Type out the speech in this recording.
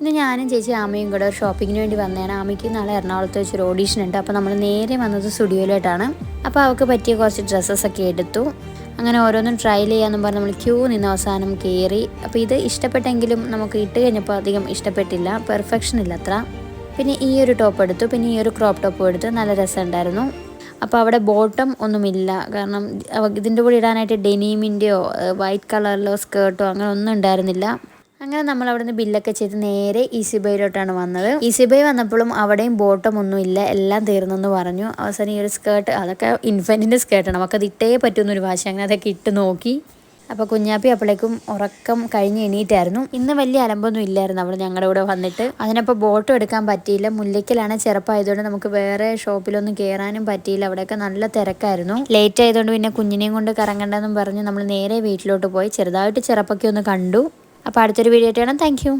ഇന്ന് ഞാനും ചേച്ചി ആമയും കൂടെ ഒരു ഷോപ്പിങ്ങിന് വേണ്ടി വന്നതാണ്. ആമയ്ക്ക് നാളെ എറണാകുളത്ത് വെച്ചൊരു ഓഡീഷൻ ഉണ്ട്. അപ്പോൾ നമ്മൾ നേരെ വന്നത് സ്റ്റുഡിയോയിലോട്ടാണ്. അപ്പോൾ അവൾക്ക് പറ്റിയ കുറച്ച് ഡ്രസ്സസൊക്കെ എടുത്തു. അങ്ങനെ ഓരോന്നും ട്രയൽ ചെയ്യാമെന്നും പറഞ്ഞ് നമ്മൾ ക്യൂ നിന്ന് അവസാനം കയറി. അപ്പോൾ ഇത് ഇഷ്ടപ്പെട്ടെങ്കിലും നമുക്ക് ഇട്ട് കഴിഞ്ഞപ്പോൾ അധികം ഇഷ്ടപ്പെട്ടില്ല, പെർഫെക്ഷൻ ഇല്ല അത്ര. പിന്നെ ഈ ഒരു ടോപ്പ് എടുത്തു, പിന്നെ ഈ ഒരു ക്രോപ്പ് ടോപ്പും എടുത്ത് നല്ല രസമുണ്ടായിരുന്നു. അപ്പോൾ അവിടെ ബോട്ടം ഒന്നുമില്ല, കാരണം ഇതിൻ്റെ കൂടെ ഇടാനായിട്ട് ഡെനീമിൻ്റെയോ വൈറ്റ് കളറിലോ സ്കേർട്ടോ അങ്ങനെ ഒന്നും ഉണ്ടായിരുന്നില്ല. അങ്ങനെ നമ്മൾ അവിടെ നിന്ന് ബില്ലൊക്കെ ചെയ്ത് നേരെ ഈസി ബൈയിലോട്ടാണ് വന്നത്. ഈസി ബൈ വന്നപ്പോഴും അവിടെയും ബോട്ടം ഒന്നും ഇല്ല, എല്ലാം തീർന്നെന്ന് പറഞ്ഞു. അവസാനം ഈ ഒരു സ്കേർട്ട്, അതൊക്കെ ഇൻഫൻറ്റിൻ്റെ സ്കേർട്ടാണ്, നമുക്കത് ഇട്ടേ പറ്റുമെന്നൊരു വാശി. അങ്ങനെ അതൊക്കെ ഇട്ട് നോക്കി. അപ്പോൾ കുഞ്ഞാപ്പി അപ്പോഴേക്കും ഉറക്കം കഴിഞ്ഞ് എണീറ്റായിരുന്നു. ഇന്ന് വലിയ അലമ്പൊന്നും ഇല്ലായിരുന്നു അവൾ ഞങ്ങളുടെ കൂടെ വന്നിട്ട്. അതിനപ്പോൾ ബോട്ടം എടുക്കാൻ പറ്റിയില്ല. മുല്ലയ്ക്കലാണ് ചെറുപ്പമായതുകൊണ്ട് നമുക്ക് വേറെ ഷോപ്പിലൊന്നും കയറാനും പറ്റിയില്ല. അവിടെയൊക്കെ നല്ല തിരക്കായിരുന്നു. ലേറ്റ് ആയതുകൊണ്ട് പിന്നെ കുഞ്ഞിനെയും കൊണ്ട് കറങ്ങണ്ടെന്നും പറഞ്ഞ് നമ്മൾ നേരെ വീട്ടിലോട്ട് പോയി ചെറുതായിട്ട് ചെറുപ്പൊക്കെ ഒന്ന് കണ്ടു. അപ്പോൾ അടുത്തൊരു വീഡിയോ ആയിട്ട് കാണാം. Thank you.